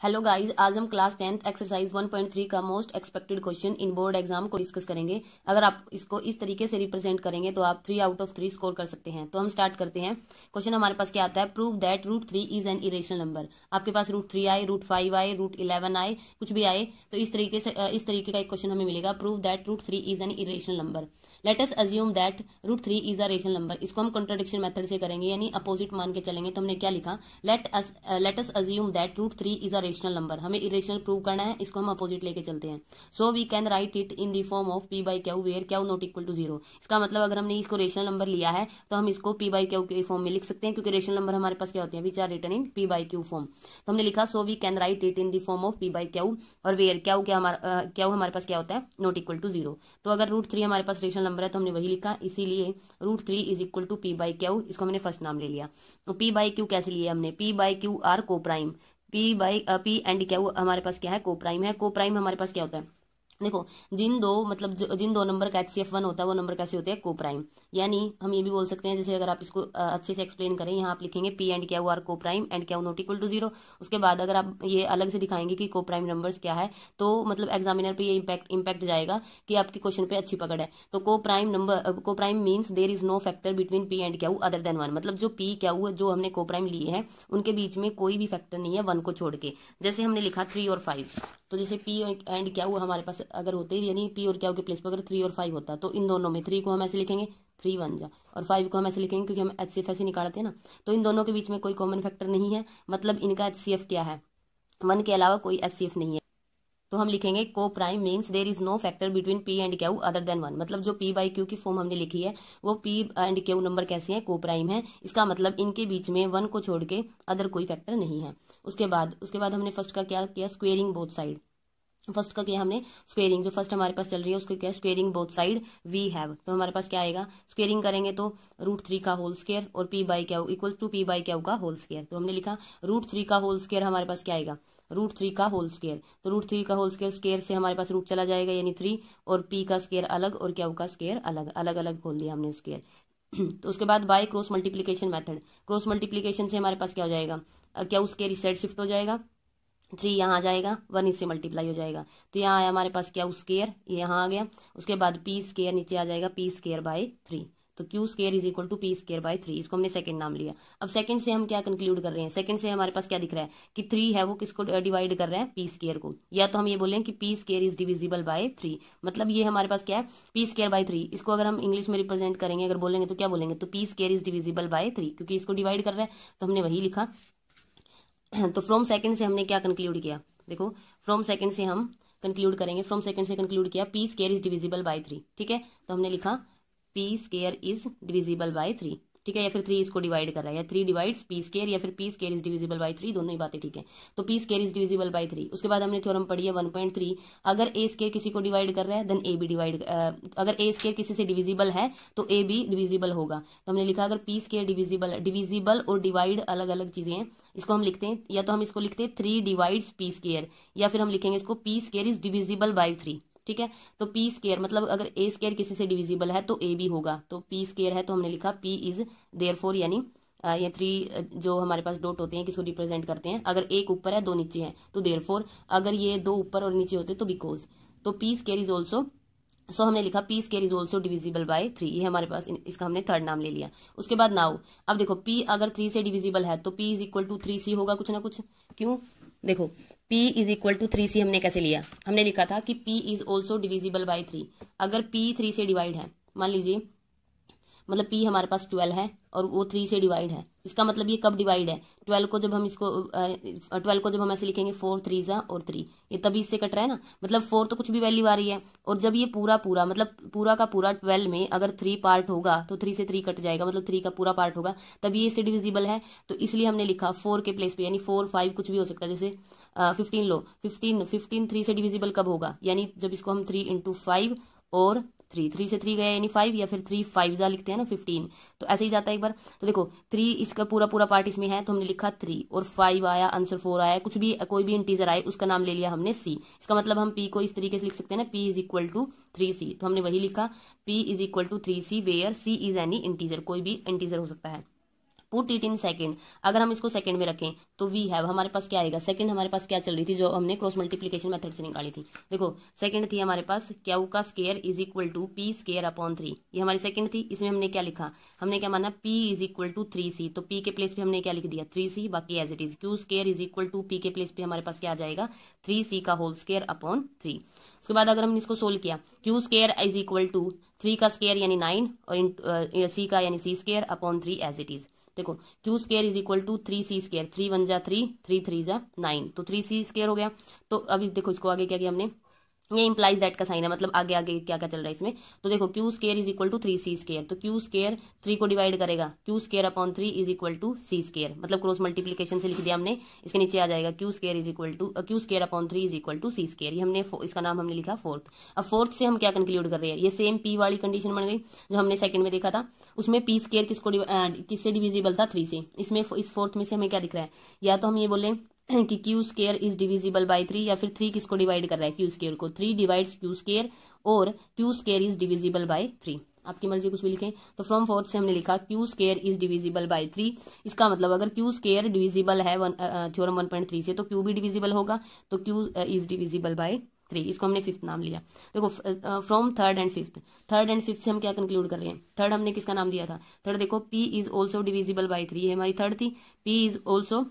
Hello guys, आज हम class 10th exercise 1.3 का most expected question in board exam को डिस्कस करेंगे। अगर आप इसको इस तरीके से रिप्रेजेंट करेंगे तो आप 3 आउट ऑफ 3 स्कोर कर सकते हैं। तो हम स्टार्ट करते हैं। क्वेश्चन हमारे पास क्या आता है, prove that √3 is an irrational number. आपके पास √3 आए, √5 आए, √11 आए, कुछ भी आए तो इस तरीके का एक क्वेश्चन हमें मिलेगा, prove that √3 is an irrational number. Late us assume that √3 is a rational number. इसको हम कॉन्ट्रडिक्शन मेथड से करेंगे, यानी अपोजिट मान के चलेंगे। तो हमने क्या लिखा, let us assume that √3 is a rational number. हमें इरेशनल प्रूव करना है, इसको हम अपोजिट लेके चलते हैं। So we can write it in the form of p by q where q not equal to 0। इसका मतलब अगर हमने इसको रेशनल नंबर लिया है तो हम इसको p बाई क्यू के फॉर्म में लिख सकते हैं, क्योंकि रेशनल नंबर हमारे पास क्या होते हैं, which are written in p by q form. तो हमने लिखा so we can write it in the form of p by q, और वेयर क्यू हमारे पास क्या होता है, नॉट इक्वल टू 0। तो अगर √3 हमारे पास रेशनल नंबर है तो हमने वही लिखा, इसीलिए √3 is equal to p by q, इसको हमने फर्स्ट नाम ले लिया। तो p बाई क्यू कैसे लिया हमने, p बाई क्यू आर को प्राइम, p एंड क्यू हमारे पास क्या है, को प्राइम है। को प्राइम हमारे पास क्या होता है, देखो जिन दो नंबर का HCF 1 होता है वो नंबर कैसे होते हैं, को प्राइम। यानी हम ये भी बोल सकते हैं, जैसे अगर आप इसको अच्छे से एक्सप्लेन करें, यहाँ आप लिखेंगे p and q are coprime and q not equal to 0। उसके बाद अगर आप ये अलग से दिखाएंगे कि को प्राइम नंबर्स क्या है, तो मतलब एग्जामिनर पे ये इम्पैक्ट जाएगा कि आपके क्वेश्चन पे अच्छी पकड़ है। तो coprime means there is no factor between p and q other than 1। मतलब जो p क्यू जो हमने को प्राइम लिए हैं उनके बीच में कोई भी फैक्टर नहीं है 1 को छोड़ के। जैसे हमने लिखा 3 और 5, तो जैसे p एंड क्यू हमारे पास अगर होते, यानी p और क्यू के प्लेस पर अगर 3 और 5 होता, तो इन दोनों में 3 को हम ऐसे लिखेंगे 3 1 जा, और 5 को हम ऐसे लिखेंगे क्योंकि हम HCF ऐसे निकालते हैं ना। तो इन दोनों के बीच में कोई कॉमन फैक्टर नहीं है, मतलब इनका HCF क्या है, 1 के अलावा कोई HCF नहीं है। तो हम लिखेंगे coprime means there is no factor between p and q other than 1। मतलब जो p बाई क्यू की फॉर्म हमने लिखी है वो p एंड क्यू नंबर कैसे हैं, को प्राइम है। इसका मतलब इनके बीच में 1 को छोड़ के अदर कोई फैक्टर नहीं है। उसके बाद हमने फर्स्ट का क्या किया, स्क्वेयरिंग बोथ साइड। फर्स्ट का क्या हमने, स्क्वेयरिंग, जो फर्स्ट हमारे पास चल रही है उसको क्या, squaring both side we have. तो हमारे पास क्या आएगा, स्क्वेयरिंग करेंगे तो √3 का होल स्क्वायर और p by q equal to p by q का होल स्क्वायर। तो हमने लिखा √3 का होल स्क्वायर हमारे पास क्या आएगा, √3 का होल स्क्वायर। तो √3 का होल स्क्वायर से हमारे पास रूट चला जाएगा, यानी 3, और p का स्क्वायर अलग और क्यू का स्क्वायर अलग, अलग अलग खोल दिया हमने स्क्वायर। तो उसके बाद by cross multiplication method, cross multiplication से हमारे पास क्या हो जाएगा, क्यू स्क्वायर इस साइड शिफ्ट हो जाएगा, 3 यहाँ आ जाएगा, 1 इससे मल्टीप्लाई हो जाएगा। तो यहाँ आया हमारे पास क्यू स्क्वायर, ये यहाँ आ गया। उसके बाद p स्क्वायर नीचे आ जाएगा, p स्क्वायर बाई 3। तो q square is equal to p square by 3, इसको हमने सेकंड नाम लिया। अब सेकंड से हम क्या कंक्लूड कर रहे हैं, सेकंड से हमारे पास क्या दिख रहा है कि 3 है वो किसको डिवाइड कर रहे हैं, p स्क्वायर को। या तो हम ये बोलें कि p square is divisible by 3, मतलब ये हमारे पास क्या है, p स्क्वायर बाई 3। इसको अगर हम इंग्लिश में रिप्रेजेंट करेंगे, अगर बोलेंगे तो क्या बोलेंगे, तो p square is divisible by 3, क्योंकि इसको डिवाइड कर रहा है, तो हमने वही लिखा। तो फ्रॉम सेकंड से हमने क्या कंक्लूड किया, देखो फ्रॉम सेकंड से हम कंक्लूड करेंगे, फ्रॉम सेकंड से कंक्लूड किया p square is divisible by 3। ठीक है, तो हमने लिखा p square is divisible by 3। ठीक है, या फिर 3 इसको डिवाइड कर रहा है, या 3 डिवाइड्स p स्क्वायर, या फिर p square is divisible by 3, दोनों ही बातें ठीक है। तो p square is divisible by 3। उसके बाद हमने थ्योरम पढ़ी है 1.3, अगर a स्क्वायर किसी को डिवाइड कर रहा है देन a भी अगर a स्क्वायर किसी से डिविजिबल है तो a भी डिविजिबल होगा। तो हमने लिखा अगर p स्क्वायर डिविजिबल और डिवाइड अलग अलग चीजें हैं, इसको हम लिखते हैं, या तो हम इसको लिखते हैं 3 डिवाइड्स p स्क्वायर, या फिर हम लिखेंगे इसको p square is divisible by 3। ठीक है, तो p स्क्वायर मतलब अगर a स्क्वायर किसी से डिविजिबल है तो a भी होगा। तो p स्क्वायर है तो हमने लिखा p इज देयरफॉर, यानी ये 3 जो हमारे पास डॉट होते हैं किसको रिप्रेजेंट करते हैं, अगर एक ऊपर है 2 नीचे है तो देयरफॉर, अगर ये 2 ऊपर और नीचे होते तो बिकॉज। तो p स्क्वायर इज ऑल्सो, सो हमने लिखा p square is also divisible by 3, ये हमारे पास इसका हमने थर्ड नाम ले लिया। उसके बाद नाउ अब देखो p अगर 3 से डिविजिबल है तो p is equal to 3c होगा कुछ ना कुछ। क्यों, देखो p is equal to 3c हमने कैसे लिया, हमने लिखा था कि p is also divisible by 3। अगर p 3 से डिवाइड है, मान लीजिए मतलब p हमारे पास 12 है और वो 3 से डिवाइड है, इसका मतलब ये कब डिवाइड है, 12 को जब हम ऐसे लिखेंगे 4 3 जा और 3, ये तभी इससे कट रहा है ना, मतलब 4 तो कुछ भी वैल्यू आ रही है, और जब ये पूरा मतलब पूरा का पूरा 12 में अगर 3 पार्ट होगा तो 3 से 3 कट जाएगा, मतलब 3 का पूरा पार्ट होगा, तभी ये इससे डिविजिबल है। तो इसलिए हमने लिखा 4 के प्लेस पे, यानी 4 5 कुछ भी हो सकता है, जैसे 15 लो, 15 3 से डिविजिबल कब होगा, यानी जब इसको हम 3 इंटू 5 और 3 से 3 गया यानी 5, या फिर 3 5 जा लिखते हैं ना 15, तो ऐसे ही जाता है एक बार। तो देखो 3 इसका पूरा पार्ट इसमें है, तो हमने लिखा 3, और 5 आया, आंसर 4 आया, कुछ भी कोई भी इंटीजर आए उसका नाम ले लिया हमने c। इसका मतलब हम p को इस तरीके से लिख सकते हैं ना, p is equal to 3c। तो हमने वही लिखा p is equal to 3c where c is any integer, कोई भी इंटीजर हो सकता है। पुट इट इन सेकंड, अगर हम इसको सेकंड में रखें तो वी हैव हमारे पास क्या आएगा, सेकंड हमारे पास क्या चल रही थी जो हमने क्रॉस मल्टीप्लीकेशन मेथड से निकाली थी। देखो सेकंड थी हमारे पास क्यू का square is equal to p square upon 3, ये हमारी सेकंड थी। इसमें हमने क्या लिखा, हमने क्या माना P is equal to 3c, तो पी के प्लेस पे हमने क्या लिख दिया 3c, बाकी as it is. Q square is equal to p के प्लेस पे हमारे पास क्या आ जाएगा 3c का होल स्क्वायर अपॉन 3। उसके बाद अगर हमने इसको सोल्व किया, Q square is equal to 3 का स्क्वायर यानी 9 और सी का यानी C square upon 3 as it is. देखो Q square is equal to 3c square, 3 1 जा 3, 3 3 जा 9, तो 3c स्क्वायर हो गया। तो अभी देखो इसको आगे क्या किया हमने, ये इंप्लाइज दैट का साइन है, मतलब आगे आगे क्या क्या चल रहा है इसमें। तो देखो Q square is equal to 3c square, तो क्यू स्क्वायर 3 को डिवाइड करेगा, q square upon 3 is equal to c square, मतलब क्रॉस मल्टीप्लीकेशन से लिख दिया हमने। इसके नीचे आ जाएगा q square is equal to q square upon 3 is equal to c square, ये हमने इसका नाम हमने लिखा फोर्थ। अब फोर्थ से हम क्या कंक्लूड कर रहे हैं, ये सेम p वाली कंडीशन बन गई जो हमने सेकंड में देखा था। उसमें p स्क्वायर किससे डिविजिबल था 3 से, इसमें इस फोर्थ में से हमें क्या दिख रहा है, या तो हम ये बोले कि Q square is divisible by 3, या फिर 3 किसको डिवाइड कर रहा है क्यू स्क्वायर को, 3 डिवाइड्स क्यू स्क्वायर, और Q square is divisible by 3, आपकी मर्जी कुछ भी लिखें। तो फ्रॉम फोर्थ से हमने लिखा Q square is divisible by 3, इसका मतलब अगर क्यू स्क्वायर डिविजिबल है थ्योरम 1.3 से तो क्यू भी डिविजिबल होगा, तो क्यू इज डिविजिबल बाय 3, इसको हमने फिफ्थ नाम लिया। देखो फ्रॉम थर्ड एंड फिफ्थ से हम क्या कंक्लूड कर रहे हैं, थर्ड हमने किसका नाम दिया था, थर्ड देखो p is also divisible by 3, ये हमारी थर्ड थी, p is also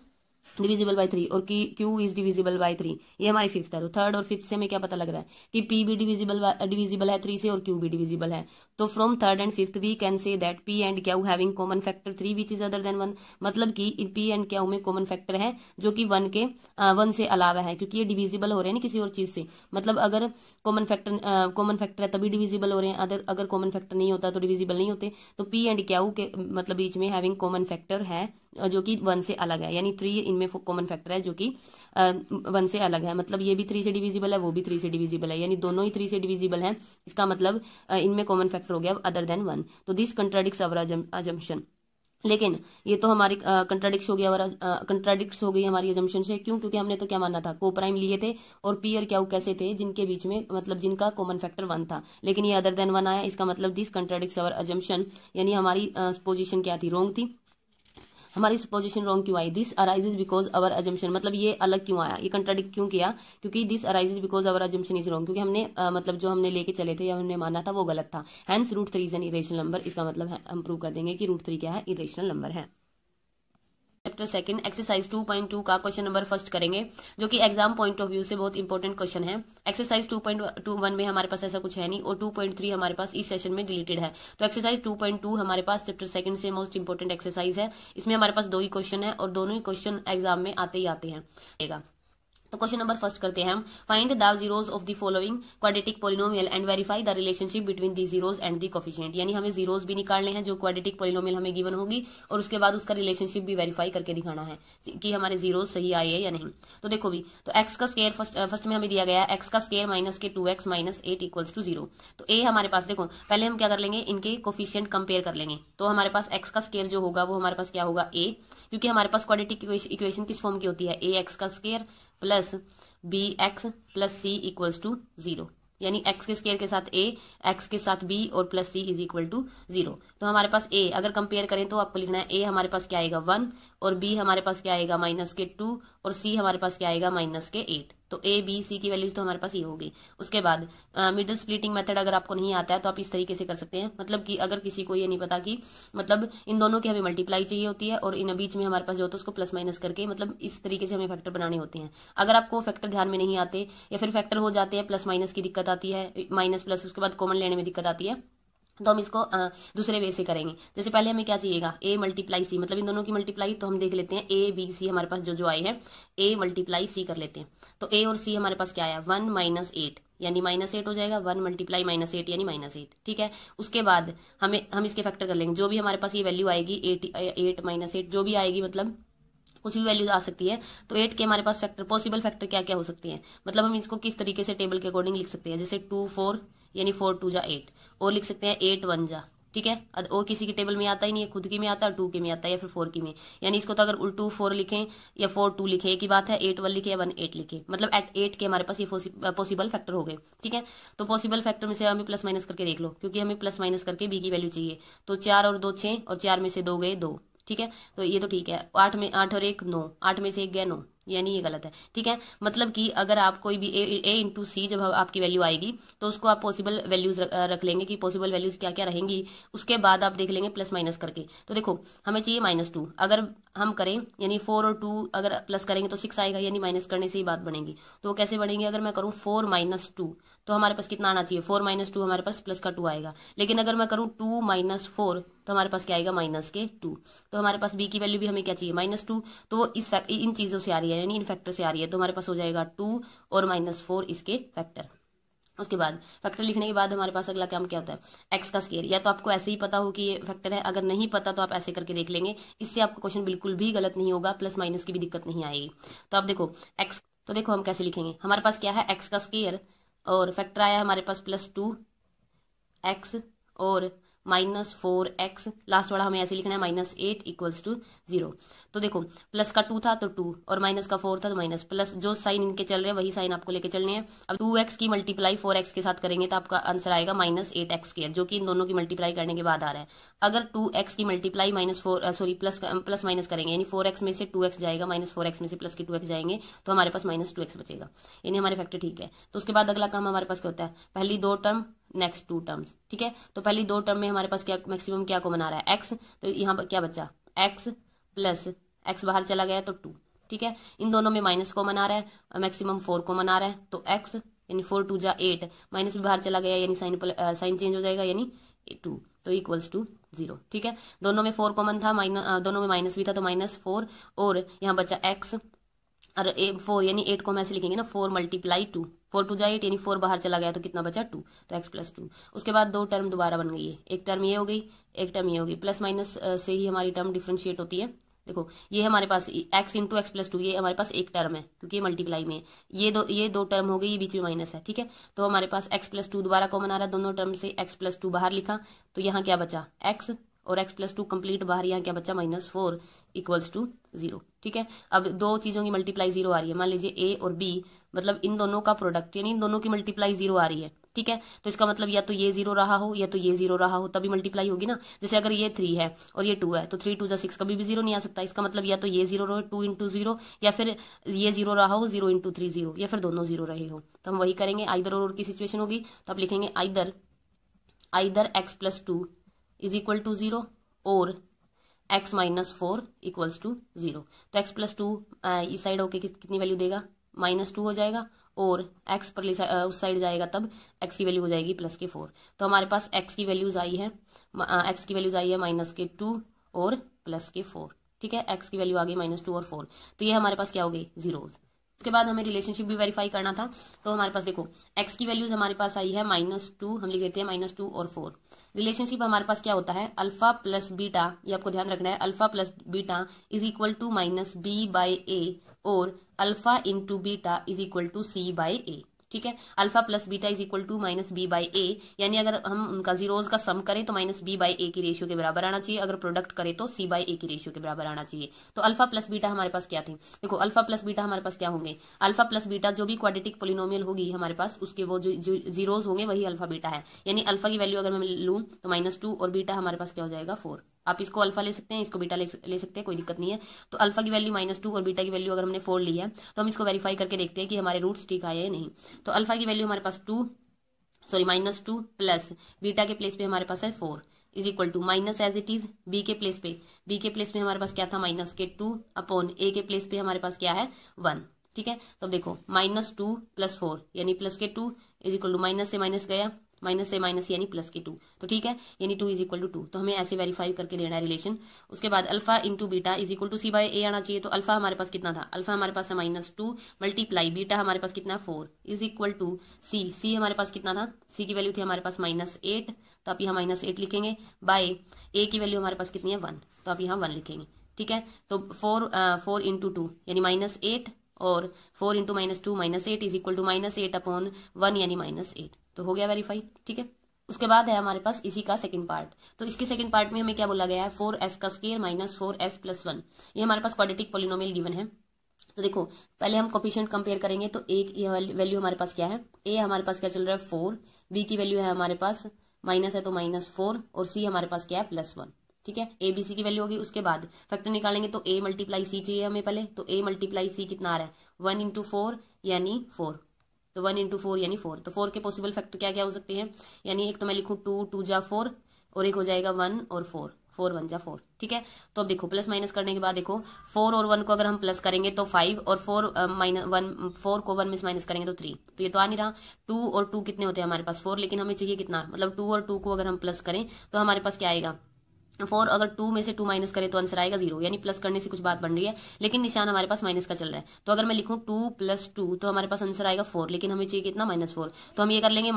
divisible by 3 और क्यू इज डिविजिबल बाय 3, ये हमारी फिफ्थ है। तो थर्ड और फिफ्थ से हमें क्या पता लग रहा है कि p भी डिविजिबल है 3 से और q भी डिविजिबल है। तो from third and fifth we can say that p and q having common factor 3 which is other than 1, मतलब कि p एंड q में कॉमन फैक्टर है जो कि 1 से अलावा है, क्योंकि ये डिविजिबल हो रहे हैं ना किसी और चीज से, मतलब अगर कॉमन फैक्टर है तभी डिविजिबल हो रहे हैं, अगर कॉमन फैक्टर नहीं होता तो डिविजिबल नहीं होते। तो p एंड q के मतलब बीच में हैविंग कॉमन फैक्टर है जो कि 1 से अलग है, यानी 3 इनमें कॉमन फैक्टर है जो कि 1 से अलग है, मतलब ये भी 3 से डिविजिबल है, वो भी 3 से डिविजिबल है, यानी दोनों ही 3 से डिविजिबल हैं, इसका मतलब इनमें कॉमन फैक्टर हो गया अदर देन 1। तो दिस कंट्राडिक्ट्स अवर अजम्पशन, लेकिन ये तो हमारी कंट्राडिक्ट हो गई हमारी अजम्पशन से। क्यों, क्योंकि हमने तो क्या माना था, को प्राइम लिए थे और p और q कैसे थे, जिनके बीच में मतलब जिनका कॉमन फैक्टर 1 था, लेकिन ये अदर देन 1 आया, इसका मतलब दिस कंट्राडिक्ट्स अवर अजम्पशन, यानी हमारी पोजीशन क्या थी, रॉन्ग थी। हमारी पोजीशन रॉन्ग क्यों आई, this arises because our assumption, मतलब ये अलग क्यों आया, ये कंट्राडिक्ट क्यों किया, क्योंकि this arises because our assumption is wrong, क्योंकि हमने मतलब जो हमने लेके चले थे या हमने माना था वो गलत था। Hence √3 is an irrational number, इसका मतलब है हम प्रूव कर देंगे कि √3 क्या है, इरेशनल नंबर है। चैप्टर सेकंड एक्सरसाइज 2.2 का क्वेश्चन नंबर फर्स्ट करेंगे, जो कि एग्जाम पॉइंट ऑफ व्यू से बहुत इंपॉर्टेंट क्वेश्चन है। एक्सरसाइज 2.21 में हमारे पास ऐसा कुछ है नहीं, और 2.3 हमारे पास इस सेशन में डिलीटेड है। तो एक्सरसाइज 2.2 हमारे पास चैप्टर सेकंड से मोस्ट इंपॉर्टेंट एक्सरसाइज है। इसमें हमारे पास 2 ही क्वेश्चन है और दोनों ही क्वेश्चन एग्जाम में आते ही आते हैं। तो क्वेश्चन नंबर फर्स्ट करते हैं हम, find the zeros of the following quadratic polynomial and verify the relationship between the zeros and the coefficient, यानी हमें जीरोस भी निकालने हैं जो क्वाड्रेटिक पॉलिनोमियल हमें गिवन होगी, और उसके बाद उसका रिलेशनशिप भी वेरीफाई करके दिखाना है कि हमारे जीरोस सही आए है या नहीं। तो देखो भी, तो एक्स का स्क्वायर फर्स्ट में हमें दिया गया है एक्स का स्क्वायर माइनस के 2x माइनस 8 इक्वल्स टू 0। तो ए हमारे पास, देखो पहले हम क्या कर लेंगे, इनके कोफिशिएंट कंपेयर कर लेंगे। तो हमारे पास एक्स का स्क्वायर जो होगा वो हमारे पास क्या होगा a, क्योंकि हमारे पास क्वाड्रेटिक इक्वेशन किस फॉर्म की होती है, ax का square plus bx plus c equals to 0, यानी x के स्क्वायर के साथ a, x के साथ b और plus c is equal to 0। तो हमारे पास a अगर कंपेयर करें तो आपको लिखना है a हमारे पास क्या आएगा 1, और b हमारे पास क्या आएगा माइनस के 2, और c हमारे पास क्या आएगा माइनस के 8। तो a b c की वैल्यूज तो हमारे पास ये होगी। उसके बाद मिडिल स्प्लिटिंग मेथड अगर आपको नहीं आता है तो आप इस तरीके से कर सकते हैं, मतलब कि अगर किसी को ये नहीं पता कि मतलब इन दोनों की हमें मल्टीप्लाई चाहिए होती है और इन बीच में हमारे पास जो होता है उसको प्लस माइनस करके, मतलब इस तरीके से हमें फैक्टर बनाने होते हैं। अगर आपको फैक्टर ध्यान में नहीं आते या फिर फैक्टर हो जाते हैं प्लस माइनस की दिक्कत आती है, माइनस प्लस उसके बाद कॉमन लेने में दिक्कत आती है, तो हम इसको दूसरे वे से करेंगे। जैसे पहले हमें क्या चाहिएगा, a मल्टीप्लाई सी, मतलब इन दोनों की मल्टीप्लाई, तो हम देख लेते हैं a b c हमारे पास जो आए हैं, a मल्टीप्लाई c कर लेते हैं। तो a और c हमारे पास क्या आया 1 माइनस 8, यानी माइनस 8 हो जाएगा, 1 मल्टीप्लाई माइनस 8 यानी माइनस 8, ठीक है। उसके बाद हम इसके फैक्टर कर लेंगे, जो भी हमारे पास ये वैल्यू आएगी 8 माइनस 8 जो भी आएगी, मतलब कुछ भी वैल्यूज आ सकती है। तो 8 के हमारे पास फैक्टर, पॉसिबल फैक्टर क्या क्या हो सकती है, मतलब हम इसको किस तरीके से टेबल के अकॉर्डिंग लिख सकते हैं, जैसे 2 4 यानी 4 2 जा 8, और लिख सकते हैं 8 1 जा, ठीक है। और किसी की टेबल में आता ही नहीं है, खुद की में आता है, 2 के में आता है या फिर 4 की में, यानी इसको तो अगर 2 4 लिखें या 4 2 लिखे एक ही बात है, 8 1 लिखे या 1 8 लिखे, मतलब एट 8 के हमारे पास ये पॉसिबल फैक्टर हो गए, ठीक है। तो पॉसिबल फैक्टर में से हमें प्लस माइनस करके देख लो, क्योंकि हमें प्लस माइनस करके बी की वैल्यू चाहिए। तो 4 और 2 6, और 4 में से 2 गए 2, ठीक है, तो ये तो ठीक है। 8 में 8 और 1 9, 8 में से 1 गया 9, यानी ये गलत है। ठीक है, मतलब कि अगर आप कोई भी a इंटू सी जब आपकी वैल्यू आएगी तो उसको आप पॉसिबल वैल्यूज रख लेंगे कि पॉसिबल वैल्यूज क्या क्या रहेंगी, उसके बाद आप देख लेंगे प्लस माइनस करके। तो देखो हमें चाहिए -2, अगर हम करें यानी 4 और 2 अगर प्लस करेंगे तो 6 आएगा, यानी माइनस करने से ही बात बनेगी। तो वो कैसे बनेगी, अगर मैं करूँ 4 - 2 तो हमारे पास कितना आना चाहिए, 4 - 2 हमारे पास प्लस का 2 आएगा। लेकिन अगर मैं करूँ 2 - 4 तो हमारे पास क्या आएगा, -2। तो हमारे पास b की वैल्यू भी हमें क्या चाहिए, -2। तो वो इन चीजों से आ रही है, यानी इन फैक्टर से आ रही है। तो हमारे पास हो जाएगा 2 और -4 इसके फैक्टर। उसके बाद फैक्टर लिखने के बाद हमारे पास अगला काम क्या होता है, एक्स का स्केयर। या तो आपको ऐसे ही पता हो कि ये फैक्टर है, अगर नहीं पता तो आप ऐसे करके देख लेंगे, इससे आपका क्वेश्चन बिल्कुल भी गलत नहीं होगा, प्लस माइनस की भी दिक्कत नहीं आएगी। तो आप देखो एक्स, तो देखो हम कैसे लिखेंगे, हमारे पास क्या है एक्स का स्केयर और फैक्टर आया हमारे पास +2x और -4x, लास्ट वाला हमें ऐसे लिखना है -8 = 0। तो देखो प्लस का 2 था तो 2 और माइनस का 4 था तो माइनस, प्लस जो साइन इनके चल रहे हैं वही साइन आपको लेके चलने हैं। अब 2x की मल्टीप्लाई 4x के साथ करेंगे तो आपका आंसर आएगा -8x², जो कि इन दोनों की मल्टीप्लाई करने के बाद आ रहा है। अगर 2x की मल्टीप्लाई प्लस माइनस करेंगे, यानी 4x में से 2x जाएगा, -4x में से प्लस के 2x जाएंगे, तो हमारे पास -2x बचेगा, यानी हमारे फैक्टर ठीक है। तो उसके बाद अगला काम हमारे पास क्या होता है, पहली 2 टर्म नेक्स्ट 2 टर्म्स। ठीक है, तो पहली 2 टर्म में हमारे पास क्या मैक्सिमम क्या कॉमन आ रहा है, x। तो यहाँ पर क्या बचा, x प्लस x बाहर चला गया तो 2। ठीक है, इन दोनों में माइनस कॉमन आ रहा है, मैक्सिमम 4 कॉमन आ रहा है, तो x यानी 4 2 जा 8, माइनस भी बाहर चला गया यानी साइन चेंज हो जाएगा, यानी 2, तो = 0। ठीक है, दोनों में 4 कॉमन था, दोनों में माइनस भी था तो -4, और यहाँ बचा x और 4 यानी 8 को हम ऐसे लिखेंगे ना, 4 × 2, 4 2 जा 8 यानी 4 बाहर चला गया तो कितना बचा 2, तो x + 2। उसके बाद 2 टर्म दोबारा बन गई है, एक टर्म ये हो गई, एक टर्म ये होगी, प्लस माइनस से ही हमारी टर्म डिफ्रेंशिएट होती है। देखो ये हमारे पास x × x + 2, ये हमारे पास एक टर्म है क्योंकि ये मल्टीप्लाई में है, ये दो टर्म हो गई, ये बीच में माइनस है। ठीक है, तो हमारे पास x + 2 दोबारा कॉमन आ रहा है, दोनों टर्म से x + 2 बाहर लिखा, तो यहाँ क्या बचा x और x + 2 कंप्लीट बाहर, यहाँ क्या बचा -4 = 0। ठीक है, अब दो चीजों की मल्टीप्लाई 0 आ रही है, मान लीजिए a और b, मतलब इन दोनों का प्रोडक्ट यानी इन दोनों की मल्टीप्लाई 0 आ रही है। ठीक है, तो इसका मतलब या तो ये 0 रहा हो या तो ये 0 रहा हो, तभी मल्टीप्लाई होगी ना। जैसे अगर ये 3 है और ये 2 है तो 3 2 जा 6, कभी भी 0 नहीं आ सकता। इसका मतलब या तो ये 0 रहे 2 × 0, या फिर ये 0 रहा हो 0 × 3 0, या फिर दोनों 0 रहे हो। तो हम वही करेंगे, आइदर और की सिचुएशन होगी, तो आप लिखेंगे आइदर x + 2 = 0 और x - 4 = 0। तो x + 2 इस साइड होके कितनी वैल्यू देगा, -2 हो जाएगा, और x पर उस साइड जाएगा तब x की वैल्यू हो जाएगी +4। तो हमारे पास x की वैल्यूज आई है, -2 और +4। ठीक है, x की वैल्यू आ गई -2 और 4, तो ये हमारे पास क्या हो गई, 0। उसके बाद हमें रिलेशनशिप भी वेरीफाई करना था, तो हमारे पास देखो x की वैल्यूज हमारे पास आई है -2, हम लिख लेते हैं -2 और 4। रिलेशनशिप हमारे पास क्या होता है, अल्फा प्लस बीटा, ये आपको ध्यान रखना है, अल्फा प्लस बीटा = -b/a और अल्फा × बीटा = c/a। ठीक है, अल्फा प्लस बीटा = -b/a, यानी अगर हम उनका जीरोज का सम करें तो -b/a की रेशियो के बराबर आना चाहिए, अगर प्रोडक्ट करें तो c/a की रेशियो के बराबर आना चाहिए। तो अल्फा प्लस बीटा हमारे पास क्या थे, देखो अल्फा प्लस बीटा हमारे पास क्या होंगे, अल्फा प्लस बीटा जो भी क्वाड्रेटिक पोलिनोमियल होगी हमारे पास, उसके वो जो जीरोज होंगे वही अल्फा बीटा है। यानी अल्फा की वैल्यू अगर मैं लूँ तो -2 और बीटा हमारे पास क्या हो जाएगा 4। आप इसको अल्फा ले सकते हैं, इसको बीटा ले सकते हैं, कोई दिक्कत नहीं है। तो अल्फा की वैल्यू -2 और बीटा की वैल्यू अगर हमने 4 ली है तो हम इसको वेरीफाई करके देखते हैं कि हमारे रूट्स ठीक आए या नहीं। तो अल्फा की वैल्यू हमारे पास -2 प्लस बीटा के प्लेस पे हमारे पास है 4 = minus as it is, b के प्लेस पे हमारे पास क्या था -2 अपॉन a के प्लेस पे हमारे पास क्या है 1। ठीक है, तो देखो -2 + 4 यानी +2 = माइनस से माइनस गया, माइनस से माइनस यानी +2, तो ठीक है, यानी 2 = 2। तो हमें ऐसे वेरीफाई करके लेना है रिलेशन। उसके बाद अल्फा × बीटा = c/a आना चाहिए। तो अल्फा हमारे पास कितना था, अल्फा हमारे पास है -2 मल्टीप्लाई बीटा हमारे पास कितना 4 = c हमारे पास कितना था, c की वैल्यू थी हमारे पास -8, तो आप यहाँ -8 लिखेंगे, बाय a की वैल्यू हमारे पास कितनी है 1, तो आप यहाँ 1 लिखेंगे। ठीक है, तो 4 × 2 यानी -8 और 4 × -2 -8 = -8/1 यानी -8, तो हो गया वेरीफाई। ठीक है, उसके बाद है हमारे पास इसी का सेकंड पार्ट। तो इसके सेकंड पार्ट में हमें क्या बोला गया है, 4s का स्क्वायर -4s + 1, ये हमारे पास क्वाड्रेटिक पॉलिनोमियल गिवन है। तो देखो पहले हम कोफिशिएंट कंपेयर करेंगे, तो एक वैल्यू हमारे पास क्या है, a हमारे पास क्या चल रहा है 4, b की वैल्यू है हमारे पास माइनस है तो -4, और c हमारे पास क्या है +1। ठीक है, ए बी सी की वैल्यू होगी। उसके बाद फैक्टर निकालेंगे तो ए मल्टीप्लाई सी चाहिए हमें पहले, तो ए मल्टीप्लाई सी कितना आ रहा है 1 इंटू 4 यानी 4, तो 1 इंटू 4 यानी 4। तो 4 के पॉसिबल फैक्टर क्या क्या हो सकते हैं, यानी एक तो मैं लिखूं 2 2 जा 4 और एक हो जाएगा 1 और 4 4 1 जा 4। ठीक है, तो अब देखो प्लस माइनस करने के बाद देखो 4 और 1 को अगर हम प्लस करेंगे तो 5 और 4 माइनस 1 4 को 1 में माइनस करेंगे तो 3, तो ये तो आ नहीं रहा। 2 और 2 कितने होते हैं हमारे पास 4, लेकिन हमें चाहिए कितना, मतलब 2 और 2 को अगर हम प्लस करें तो हमारे पास क्या आएगा 4, अगर 2 में से 2 माइनस करें तो आंसर आएगा 0, यानी प्लस करने से कुछ बात बन रही है लेकिन निशान हमारे पास माइनस का चल रहा है। तो अगर मैं लिखूं 2 + 2 तो हमारे पास आंसर आएगा 4, लेकिन हमें चाहिए कितना -4, तो हम ये कर लेंगे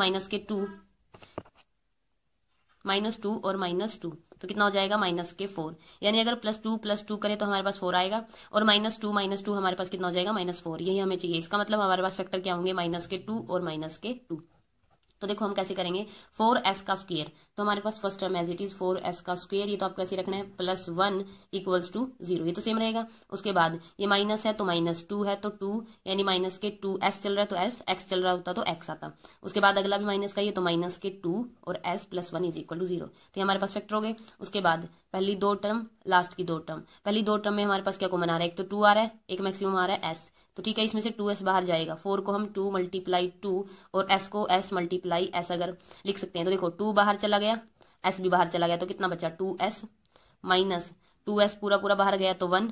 -2 और -2 तो कितना हो जाएगा -4, यानी अगर +2 + 2 करें तो हमारे पास 4 आएगा और -2 हमारे पास कितना हो जाएगा -4, यही हमें चाहिए। इसका मतलब हमारे पास फैक्टर क्या होंगे -2 और -2। तो देखो हम कैसे करेंगे 4s का स्क्वायर, तो हमारे पास first term as it is 4s का स्क्वायर, ये तो आपको कैसे रखना है +1 = 0, ये तो सेम रहेगा। उसके बाद ये माइनस है तो -2 है तो 2, यानी -2s चल रहा है तो s, x चल रहा होता तो x आता। उसके बाद अगला भी माइनस का, ये तो -2 और s + 1 = 0, तो हमारे पास फैक्टर हो गए। उसके बाद पहली 2 टर्म लास्ट की 2 टर्म, पहली 2 टर्म में हमारे पास क्या कॉमन आ रहा है, एक तो 2 आ रहा है, एक मैक्सिमम आ रहा है s, तो ठीक है इसमें से 2s बाहर जाएगा। 4 को हम 2 × 2 और s को s × s अगर लिख सकते हैं तो देखो 2 बाहर चला गया, s भी बाहर चला गया, तो कितना बचा 2s माइनस 2s पूरा बाहर गया तो 1,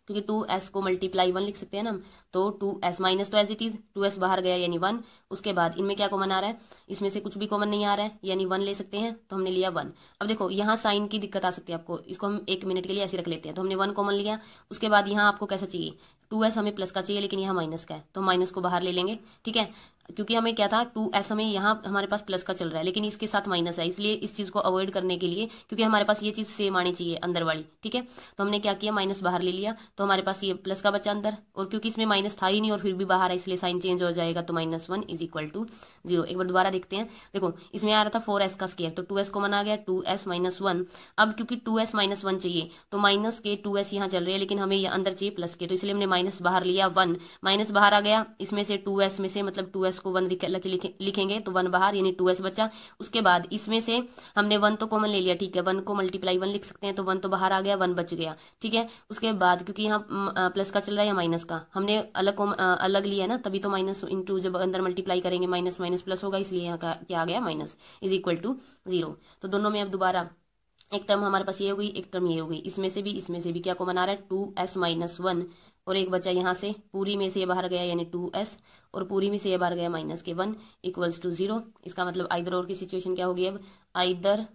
क्योंकि 2s को ×1 लिख सकते हैं ना हम, तो 2s माइनस तो एज इट इज 2s बाहर गया यानी 1। उसके बाद इनमें क्या कॉमन आ रहा है, इसमें से कुछ भी कॉमन नहीं आ रहा है यानी 1 ले सकते हैं, तो हमने लिया 1। अब देखो यहाँ साइन की दिक्कत आ सकती है आपको, इसको हम 1 मिनट के लिए ऐसे रख लेते हैं, तो हमने 1 कॉमन लिया। उसके बाद यहाँ आपको कैसा चाहिए 2s हमें प्लस का चाहिए लेकिन यहाँ माइनस का है, तो माइनस को बाहर ले लेंगे। ठीक है, क्योंकि हमें क्या था 2s हमें यहाँ हमारे पास प्लस का चल रहा है लेकिन इसके साथ माइनस है, इसलिए इस चीज को अवॉइड करने के लिए, क्योंकि हमारे पास ये चीज सेम आनी चाहिए अंदर वाली। ठीक है, तो हमने क्या किया माइनस बाहर ले लिया, तो हमारे पास ये प्लस का बचा अंदर, और क्योंकि इसमें माइनस था ही नहीं और फिर भी बाहर है इसलिए साइन चेंज हो जाएगा, तो -1 = 0। एक बार दोबारा देखते हैं, देखो इसमें आ रहा था 4s का स्क्वायर, तो 2s कॉमन आ गया 2s - 1। अब क्योंकि 2s - 1 चाहिए तो माइनस के 2s यहाँ चल रहे हैं लेकिन हमें ये अंदर चाहिए प्लस के, तो इसलिए हमने माइनस बाहर लिया 1, माइनस बाहर आ गया, इसमें से 2s में से मतलब 2s को 1 लिखेंगे तो 1 बाहर यानी 2s बचा। उसके बाद इसमें से हमने 1 तो कॉमन ले लिया, ठीक है 1 को ×1 लिख सकते हैं, तो 1 तो बाहर आ गया 1 बच गया। ठीक है, उसके बाद क्योंकि यहाँ प्लस का चल रहा है या माइनस का, हमने अलग लिया है ना, तभी तो माइनस इंटू जब अंदर मल्टीप्लाई करेंगे माइनस माइनस प्लस होगा, इसलिए यहाँ का क्या आ गया -= 0। तो दोनों में अब दोबारा एक टर्म हमारे पास ये हो गई, एक टर्म ये हो गई, इसमें से भी क्या कॉमन आ रहा है 2s - 1 और एक बचा यहाँ से, पूरी में से ये बाहर गया यानी 2s और पूरी में से ये बाहर गया -1 = 0। इसका मतलब आइदर और की सिचुएशन क्या होगी, अब आइदर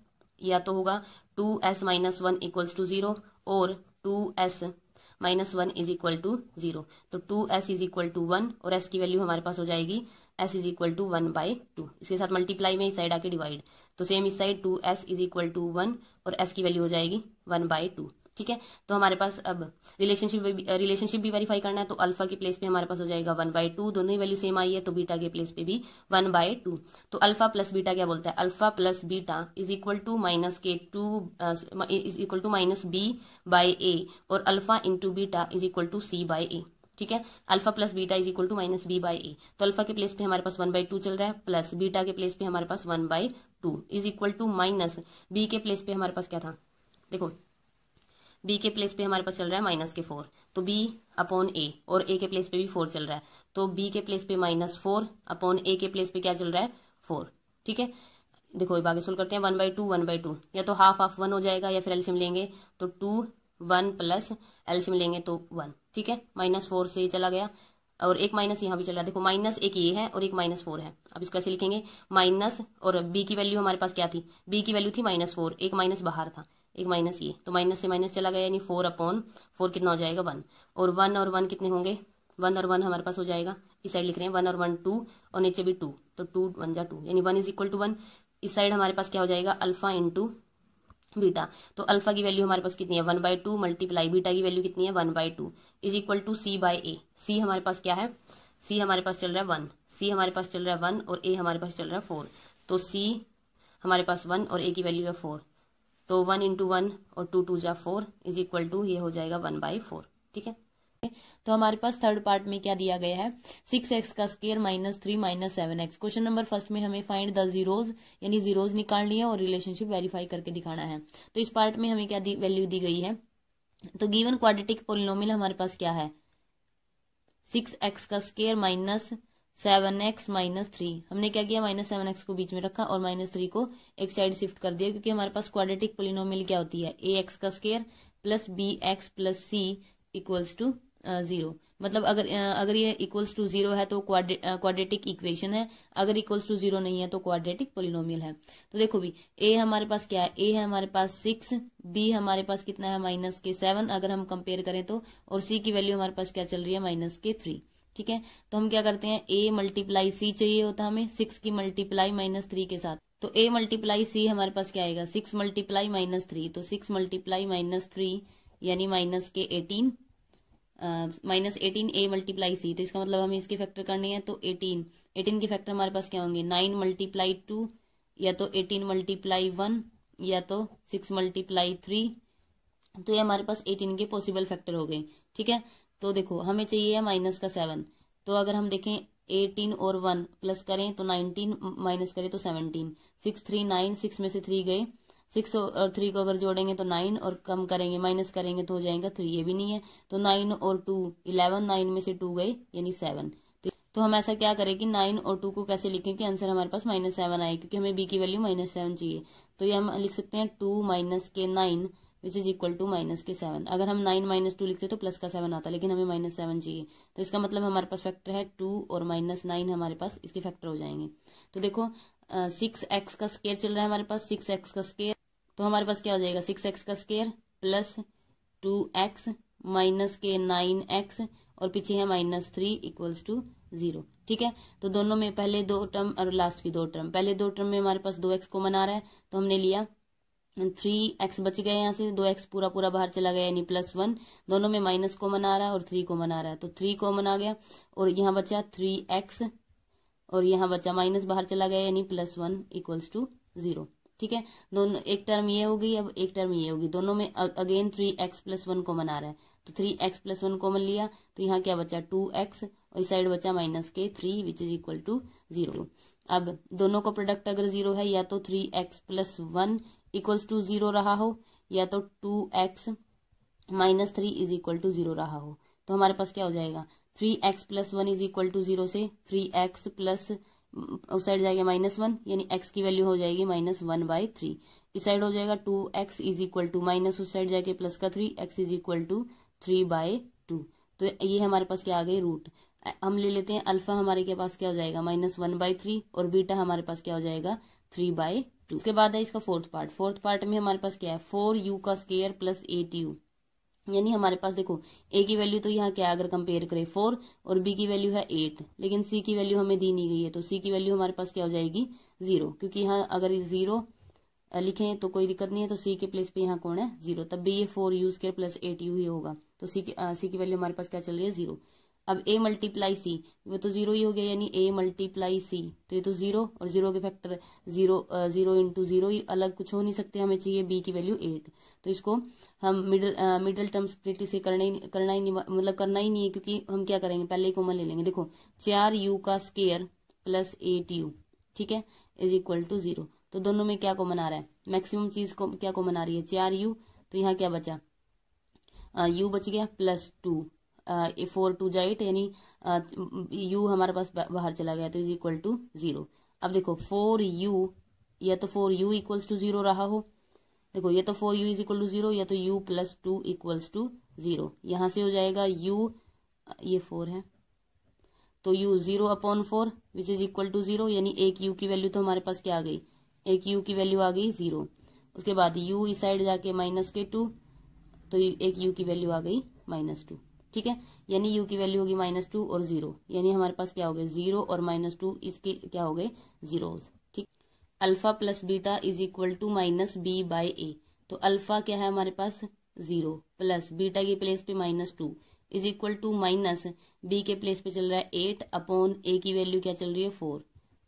या तो होगा 2s - 1 = 0 और 2s - 1 = 0, तो 2s = 1 और s की वैल्यू हमारे पास हो जाएगी s = 1/2। इसके साथ मल्टीप्लाई में इस साइड आके डिवाइड, तो सेम इस साइड 2s = 1 और s की वैल्यू हो जाएगी 1/2। ठीक है, तो हमारे पास अब रिलेशनशिप भी वेरीफाई करना है, तो अल्फा की प्लेस पे हमारे पास हो जाएगा 1/2, दोनों ही वैल्यू सेम आई है, तो बीटा के प्लेस पे भी 1/2। तो अल्फा प्लस बीटा क्या बोलता है, अल्फा प्लस बीटा = -b/a और अल्फा इंटू बीटा = c/a। ठीक है, अल्फा प्लस बीटा = -b/a, तो अल्फा के प्लेस पे हमारे पास 1/2 चल रहा है, प्लस बीटा के प्लेस पे हमारे पास 1/2 = माइनस बी के प्लेस पे हमारे पास क्या था, देखो b के प्लेस पे हमारे पास चल रहा है -4, तो b/a और a के प्लेस पे भी 4 चल रहा है, तो b के प्लेस पे -4 a के प्लेस पे क्या चल रहा है 4। ठीक है, देखो ये आगे सोल्व करते हैं 1/2 या तो हाफ 1 हो जाएगा या फिर एलसीएम लेंगे तो 2 1 प्लस एलसीएम लेंगे तो 1। ठीक है, -4 से चला गया और एक माइनस यहाँ भी चल रहा है, देखो माइनस एक ये है और एक -4 है। अब इसको ऐसे लिखेंगे माइनस, और b की वैल्यू हमारे पास क्या थी, b की वैल्यू थी -4, एक माइनस बाहर था, एक माइनस ये, तो माइनस से माइनस चला गया यानी 4/4 कितना हो जाएगा 1, और 1 कितने होंगे 1 और 1 हमारे पास हो जाएगा, इस साइड लिख रहे हैं 1 और 1 2 और नीचे भी 2, तो 2 1 जा 2 यानी 1 = 1। इस साइड हमारे पास क्या हो जाएगा अल्फा इंटू बीटा, तो अल्फा की वैल्यू हमारे पास कितनी है 1/2 मल्टीप्लाई बीटा की वैल्यू कितनी है 1/2 = c/a। c हमारे पास क्या है, c हमारे पास चल रहा है 1, c हमारे पास चल रहा है 1 और a हमारे पास चल रहा है 4, तो c हमारे पास 1 और a की वैल्यू है 4, तो 1 × 1 और 2 2 जा 4 = ये हो जाएगा 1/4। ठीक है। तो हमारे पास थर्ड पार्ट में क्या दिया गया है, 6x का square minus 3 minus 7x। Question number first में हमें फाइंड द जीरोज यानी जीरोज निकालनी है और रिलेशनशिप वेरीफाई करके दिखाना है। तो इस पार्ट में हमें क्या वैल्यू दी गई है, तो गिवन क्वाड्रेटिक पोलिनोमियल हमारे पास क्या है, 6x का स्क्वायर माइनस 7x माइनस 3। हमने क्या किया, माइनस 7x को बीच में रखा और माइनस 3 को एक साइड शिफ्ट कर दिया, क्योंकि हमारे पास क्वाड्रेटिक पोलिनोमियल क्या होती है, ax का square plus bx plus c equals to 0। मतलब अगर ये इक्वल्स टू 0 है तो क्वाड्रेटिक इक्वेशन है, अगर इक्वल्स टू 0 नहीं है तो क्वाड्रेटिक पोलिनोमियल है। तो देखो भी a हमारे पास क्या है, a है हमारे पास 6, b हमारे पास कितना है माइनस के 7 अगर हम कंपेयर करें तो, और c की वैल्यू हमारे पास क्या चल रही है माइनस के 3। ठीक है, तो हम क्या करते हैं, a मल्टीप्लाई c चाहिए होता हमें 6 की मल्टीप्लाई माइनस 3 के साथ। तो a मल्टीप्लाई c हमारे पास क्या आएगा, 6 मल्टीप्लाई माइनस 3, तो 6 मल्टीप्लाई माइनस 3 यानी माइनस के 18, माइनस 18 a मल्टीप्लाई c। तो इसका मतलब हमें इसके फैक्टर करने हैं, तो 18 के फैक्टर हमारे पास क्या होंगे, 9 मल्टीप्लाई 2 या तो 18 मल्टीप्लाई 1 या तो 6 मल्टीप्लाई 3। तो ये हमारे पास 18 के पॉसिबल फैक्टर हो गए। ठीक है, तो देखो हमें चाहिए माइनस का 7, तो अगर हम देखें 18 और 1 प्लस करें तो 19, माइनस करें तो 17, 6 3 9, 6 में से 3 गए, 6 और 3 को अगर जोड़ेंगे तो 9 और कम करेंगे माइनस करेंगे तो हो जाएगा 3, ये भी नहीं है, तो 9 और 2 11, 9 में से 2 गए यानी 7। तो हम ऐसा क्या करें कि 9 और 2 को कैसे लिखें कि आंसर हमारे पास माइनस 7 आए, क्योंकि हमें b की वैल्यू माइनस 7 चाहिए। तो ये हम लिख सकते हैं 2 माइनस के 9 which is equal to minus के 7। अगर हम 9 माइनस 2 लिखते तो प्लस का 7 आता, लेकिन हमें माइनस 7 चाहिए, तो इसका मतलब हमारे पास फैक्टर है 2 और माइनस 9 हमारे पास इसके फैक्टर हो जाएंगे। तो देखो 6x का स्क्वायर चल रहा है हमारे पास, 6x का स्क्वायर, तो हमारे पास क्या हो जाएगा, 6x का स्क्वायर प्लस 2x माइनस के 9x और पीछे है माइनस 3 इक्वल्स टू 0। ठीक है, तो दोनों में पहले दो टर्म और लास्ट की दो टर्म, पहले दो टर्म में हमारे पास 2x कॉमन आ रहा है, तो हमने लिया 3x बच गए, यहाँ से 2x पूरा पूरा बाहर चला गया यानी +1, दोनों में माइनस कॉमन आ रहा है और 3 कॉमन आ रहा है, तो 3 कॉमन आ गया और यहाँ बचा 3x और यहाँ बचा माइनस बाहर चला गया यानी +1 इक्वल्स टू 0। ठीक है, दोनों एक टर्म ये होगी, अब एक टर्म ये होगी, दोनों में अगेन 3x + 1 कॉमन आ रहा है, तो 3x + 1 कॉमन लिया, तो यहाँ क्या बचा 2x और इस साइड बचा माइनस के 3 विच इज इक्वल टू 0। अब दोनों का प्रोडक्ट अगर 0 है, या तो 3x + 1 इक्वल्स टू 0 रहा हो, या तो 2x - 3 इज इक्वल टू 0 रहा हो। तो हमारे पास क्या हो जाएगा, 3x + 1 इज इक्वल टू 0 से 3x प्लस उस साइड जाएगा -1 यानी x की वैल्यू हो जाएगी -1/3। इस साइड हो जाएगा 2x is equal to minus उस साइड जाके प्लस का 3, x इज इक्वल टू 3/2। तो ये हमारे पास क्या आ गई, रूट। हम ले लेते हैं अल्फा, हमारे के पास क्या हो जाएगा -1/3 और बीटा हमारे पास क्या हो जाएगा 3/2। उसके बाद है इसका फोर्थ पार्ट में हमारे पास क्या है, 4u का स्क्वायर प्लस 8u, यानी हमारे पास देखो a की वैल्यू तो यहाँ क्या अगर कंपेयर करें 4 और b की वैल्यू है 8, लेकिन c की वैल्यू हमें दी नहीं गई है, तो c की वैल्यू हमारे पास क्या हो जाएगी 0, क्योंकि यहाँ अगर 0 लिखें तो कोई दिक्कत नहीं है, तो c के प्लेस पे यहाँ कौन है 0, तब भी ये 4u² प्लस 8u ही होगा, तो c की वैल्यू हमारे पास क्या चल रही है 0। अब a मल्टीप्लाई c, वो तो 0 ही हो गया, यानी a मल्टीप्लाई c, तो ये तो 0 और 0 के फैक्टर 0 × 0 ही, अलग कुछ हो नहीं सकते, हमें चाहिए b की वैल्यू 8। तो इसको हम मिडल टर्म स्प्लिट से करना ही नहीं है, क्योंकि हम क्या करेंगे पहले ही कॉमन ले लेंगे। देखो 4u का स्क्वायर प्लस 8u, ठीक है, इज इक्वल टू 0। तो दोनों में क्या कॉमन आ रहा है, मैक्सिमम चीज को क्या कॉमन आ रही है 4u, तो यहाँ क्या बचा u बच गया प्लस 2, 4 2 जा 8 यानी u हमारे पास बाहर चला गया, तो इज इक्वल टू 0। अब देखो 4u, या तो 4u इक्वल्स टू 0 रहा हो, देखो ये तो 4u इज इक्वल टू 0, या तो u + 2 इक्वल्स टू 0। यहाँ से हो जाएगा u, ये 4 है तो u 0/4 which is equal to 0, यानी एक u की वैल्यू तो हमारे पास क्या आ गई, एक u की वैल्यू आ गई 0। उसके बाद u इस साइड जाके -2, तो एक u की वैल्यू आ गई -2। ठीक है, यानी u की वैल्यू होगी -2 और 0, यानी हमारे पास क्या हो गए 0 और -2, इसके क्या हो गए जीरोस। ठीक, alpha plus beta is equal to -b/a, तो अल्फा क्या है हमारे पास 0 प्लस बीटा के प्लेस पे -2 is equal to minus b के प्लेस पे चल रहा है 8/a की वैल्यू क्या चल रही है 4,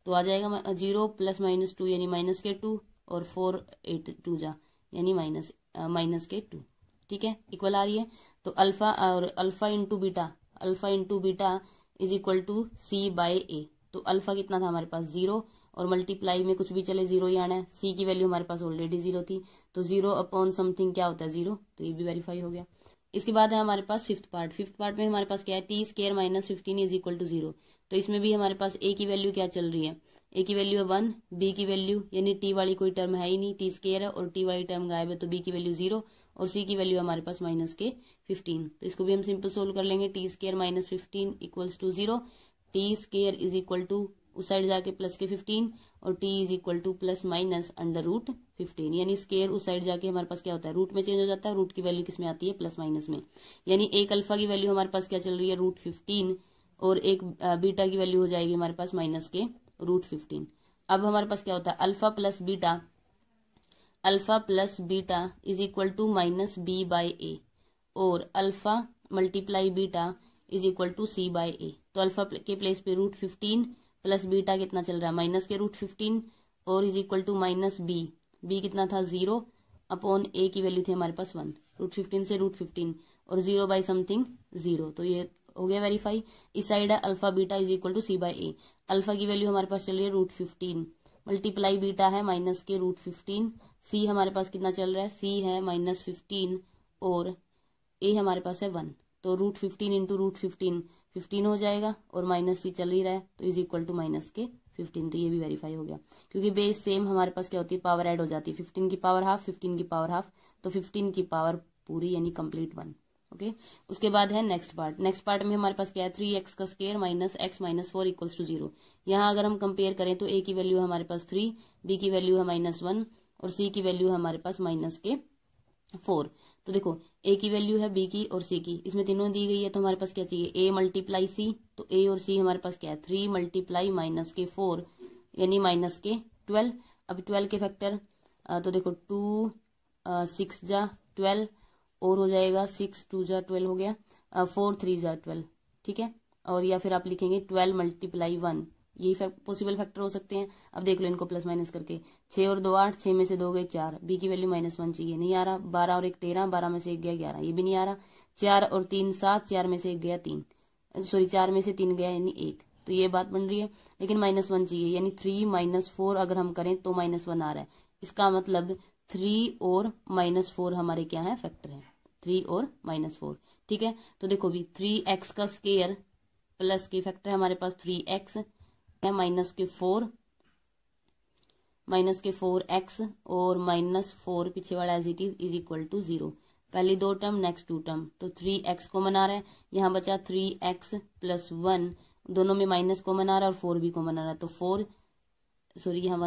तो आ जाएगा 0 + -2 यानी -2 और 4 8 2 जा यानी -2। ठीक है, इक्वल आ रही है। तो अल्फा और alpha into beta is equal to C by A. तो अल्फा कितना था हमारे पास 0 और मल्टीप्लाई में कुछ भी चले 0 ही आना है। सी की वैल्यू हमारे पास ऑलरेडी 0 थी, तो 0 अपॉन समथिंग क्या होता है 0, तो ये भी वेरीफाई हो गया। इसके बाद है हमारे पास फिफ्थ पार्ट में हमारे पास क्या है t square minus 15 is equal to 0। तो इसमें भी हमारे पास ए की वैल्यू क्या चल रही है, ए की वैल्यू है 1, बी की वैल्यू यानी टी वाली कोई टर्म है ही नहीं, टी स्क्वायर है और टी वाली टर्म गायब है, तो बी की वैल्यू 0 और सी की वैल्यू हमारे पास माइनस के 15। तो इसको भी हम सिंपल सोल्व कर लेंगे। T square minus 15 equals to 0, t square is equal to उस साइड जाके प्लस के 15 और t is equal to plus minus under root 15, यानी स्केयर उस साइड जाके हमारे पास क्या होता है रूट में चेंज हो जाता है। रूट की वैल्यू किस में आती है, प्लस माइनस में, यानी एक अल्फा की वैल्यू हमारे पास क्या चल रही है रूट 15 और एक बीटा की वैल्यू हो जाएगी हमारे पास माइनस के रूट 15। अब हमारे पास क्या होता है alpha plus beta is equal to minus B by A और alpha multiply beta is equal to C by A. तो अल्फा के प्लेस पे रूट 15 प्लस बीटा कितना चल रहा है माइनस के रूट 15 और is equal to minus b कितना था 0 अपॉन ए की वैल्यू थी हमारे पास 1, रूट 15 से रूट 15 और 0 बाई समथिंग 0, तो ये हो गया वेरीफाई। इस साइड है alpha beta is equal to C by a. Alpha की वैल्यू हमारे पास चल रही है रूट 15 मल्टीप्लाई बीटा है माइनस के रूट 15, सी हमारे पास कितना चल रहा है सी है माइनस 15 और ए हमारे पास है 1, तो रूट 15 इंटू रूट 15 हो जाएगा और माइनस सी चल ही रहा है तो इज इक्वल टू माइनस के 15। तो ये भी वेरीफाई हो गया क्योंकि बेस सेम हमारे पास क्या होती है पावर ऐड हो जाती है, 15 की पावर हाफ 15 की पावर हाफ, तो 15 की पावर पूरी यानी कंप्लीट 1। ओके, उसके बाद है नेक्स्ट पार्ट में हमारे पास क्या है 3x का square minus x minus 4 equals to 0। यहाँ अगर हम कंपेयर करें तो a की वैल्यू है हमारे पास 3, b की वैल्यू है माइनस 1 और c की वैल्यू है हमारे पास माइनस के 4। तो देखो a की वैल्यू है b की और c की, इसमें तीनों दी गई है तो हमारे पास क्या चाहिए a मल्टीप्लाई c, तो a और c हमारे पास क्या है 3 मल्टीप्लाई माइनस के 4 यानी माइनस के 12। अब 12 के फैक्टर तो देखो 2 6 जा 12 और हो जाएगा 6 2 जा 12 हो गया 4 3 जा 12, ठीक है। और या फिर आप लिखेंगे 12 मल्टीप्लाई 1, यही पॉसिबल फैक्टर हो सकते हैं। अब देख लो इनको प्लस माइनस करके 6 और 2 8, 6 में से 2 गए 4, बी की वैल्यू माइनस 1 चाहिए, नहीं आ रहा। 12 और 1 13, 12 में से 1 गया 11, ये भी नहीं आ रहा। 4 और 3 7, 4 में से 1 गया 3, सॉरी 4 में से 3 गया यानी 1, तो ये बात बन रही है। लेकिन माइनस 1 चाहिए यानी 3 माइनस 4 अगर हम करें तो माइनस 1 आ रहा है, इसका मतलब 3 और माइनस 4 हमारे क्या है फैक्टर है, 3 और माइनस 4, ठीक है। तो देखो भी 3x का स्क्वायर प्लस के फैक्टर है हमारे पास 3x है माइनस के 4x और माइनस 4 पीछे वाला as it is equal to 0। पहली 2 टर्म नेक्स्ट 2 टर्म, तो 3x कॉमन आ रहा है, यहाँ बचा 3x प्लस 1, दोनों में माइनस कॉमन आ रहा है और 4 भी कॉमन आ रहा है, तो 4 सॉरी यहाँ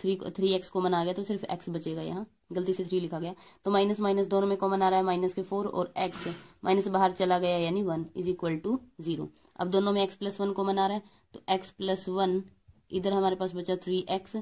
3x कॉमन आ गया तो सिर्फ x बचेगा, यहाँ गलती से 3 लिखा गया। तो माइनस माइनस दोनों में कॉमन आ रहा है माइनस के 4 और x माइनस बाहर चला गया यानी 1 इज इक्वल टू 0। अब दोनों में x प्लस 1 कॉमन आ रहा है तो x प्लस 1 इधर हमारे पास बचा 3x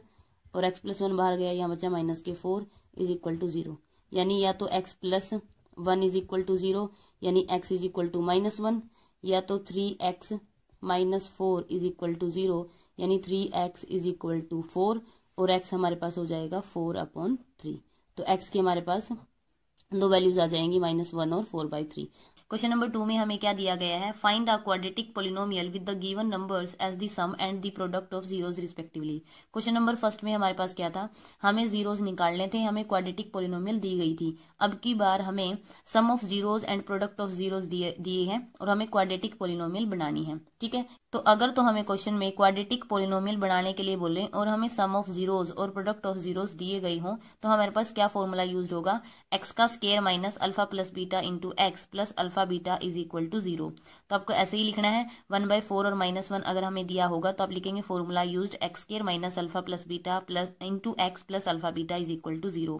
और x प्लस 1 बाहर गया, यहाँ बचा माइनस के 4 इज इक्वल टू 0, यानी या तो x plus 1 is equal to 0 यानी x is equal to minus 1, या तो 3x minus 4 is equal to 0 यानी 3x इज इक्वल टू 4 और x हमारे पास हो जाएगा 4/3। तो x की हमारे पास 2 वैल्यूज आ जाएंगी -1 और 4/3। क्वेश्चन नंबर 2 में हमें क्या दिया गया है, find the quadratic polynomial with the given numbers as the sum and the product of zeros respectively. Question number first में हमारे पास क्या था, हमें जीरोज निकालने थे, हमें क्वाड्रेटिक पोलिनोमियल दी गई थी। अब की बार हमें sum of zeros and product of zeros दिए हैं और हमें क्वाड्रेटिक पोलिनोमियल बनानी है, ठीक है। तो अगर तो हमें क्वेश्चन में क्वाड्रेटिक पोलिनोमियल बनाने के लिए बोले और हमें सम ऑफ जीरोज और प्रोडक्ट ऑफ जीरोज दिए गई हो तो हमारे पास क्या फॉर्मूला यूज होगा, एक्स का square minus alpha plus beta into x plus alpha beta is equal to 0। तो आपको ऐसे ही लिखना है 1/4 और -1 अगर हमें दिया होगा तो आप लिखेंगे formula used x square minus alpha plus beta plus into x plus alpha beta is equal to 0।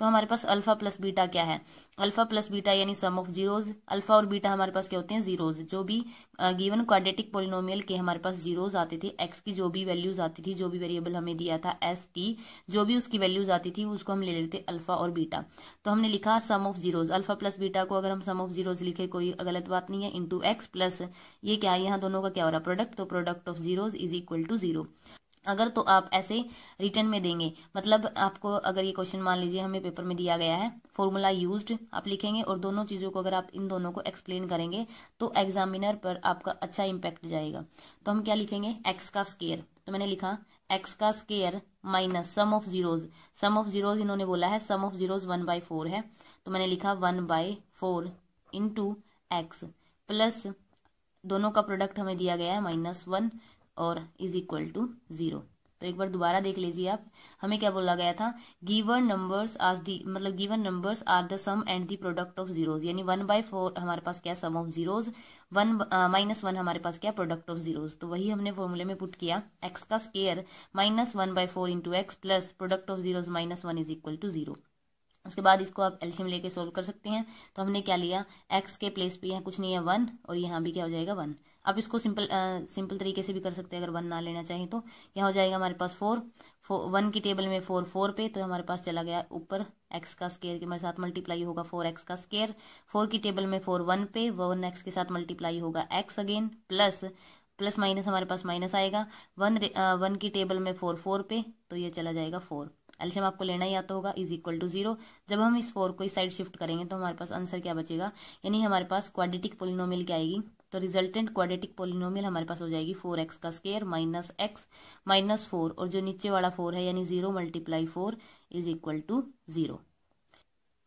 तो हमारे पास अल्फा प्लस बीटा क्या है, अल्फा प्लस बीटा यानी सम ऑफ जीरोज, अल्फा और बीटा हमारे पास क्या होते हैं जीरोज, जो भी गिवन क्वाड्रेटिक पोलिनोमियल के हमारे पास जीरोज आते थे, एक्स की जो भी वैल्यूज आती थी, जो भी वेरिएबल हमें दिया था एस टी, जो भी उसकी वैल्यूज आती थी उसको हम ले लेते अल्फा और बीटा। तो हमने लिखा sum of zeros, alpha plus beta को अगर हम सम ऑफ जीरोज लिखे कोई गलत बात नहीं है, इंटू एक्स प्लस ये क्या है, यहाँ दोनों का क्या हो रहा है प्रोडक्ट, तो product of zeros is equal to 0। अगर तो आप ऐसे रिटर्न में देंगे, मतलब आपको अगर ये क्वेश्चन मान लीजिए हमें पेपर में दिया गया है, फॉर्मूला यूज्ड आप लिखेंगे और दोनों चीज़ों को अगर आप इन दोनों को एक्सप्लेन करेंगे तो एग्जामिनर पर आपका अच्छा इम्पैक्ट जाएगा। तो हम क्या लिखेंगे, एक्स का स्केयर, तो मैंने लिखा एक्स का square minus sum of zeros, sum of zeros इन्होंने बोला है सम ऑफ जीरोज 1/4 है, तो मैंने लिखा 1/4 इंटू एक्स प्लस दोनों का प्रोडक्ट हमें दिया गया है -1 और इज इक्वल टू 0। तो एक बार दोबारा देख लीजिए आप, हमें क्या बोला गया था, गिवन नंबर्स आज दी, मतलब given numbers are the sum and the product of zeros, यानी 1/4 हमारे पास क्या सम ऑफ जीरोज, -1 हमारे पास क्या प्रोडक्ट ऑफ जीरोज। तो वही हमने फॉर्मूले में पुट किया, एक्स का square -1/4 into x plus product of zeros -1 is equal to 0। उसके बाद इसको आप एलसीएम लेके सोल्व कर सकते हैं। तो हमने क्या लिया, एक्स के प्लेस पे यहाँ कुछ नहीं है 1 और यहाँ भी क्या हो जाएगा 1। आप इसको सिंपल तरीके से भी कर सकते हैं, अगर 1 ना लेना चाहें तो यहाँ हो जाएगा हमारे पास 4 1 की टेबल में 4 पे, तो हमारे पास चला गया ऊपर एक्स का स्केयर के मेरे साथ मल्टीप्लाई होगा 4x का स्केयर, 4 की टेबल में 4 1 पे, 1x के साथ मल्टीप्लाई होगा x अगेन, प्लस माइनस हमारे पास माइनस आएगा, 1 की टेबल में 4 पे, तो ये चला जाएगा 4। एलसीएम आपको लेना ही आता होगा, इज इक्वल टू 0। जब हम इस 4 को इस साइड शिफ्ट करेंगे तो हमारे पास आंसर क्या बचेगा, यानी हमारे पास क्वाड्रेटिक पोलिनोमियल क्या आएगी, तो रिजल्टेंट क्वाड्रेटिक पोलिनोमियल हमारे पास हो जाएगी 4x का स्केयर माइनस x माइनस 4 और जो नीचे वाला 4 है यानी 0 × 4 इज इक्वल टू 0।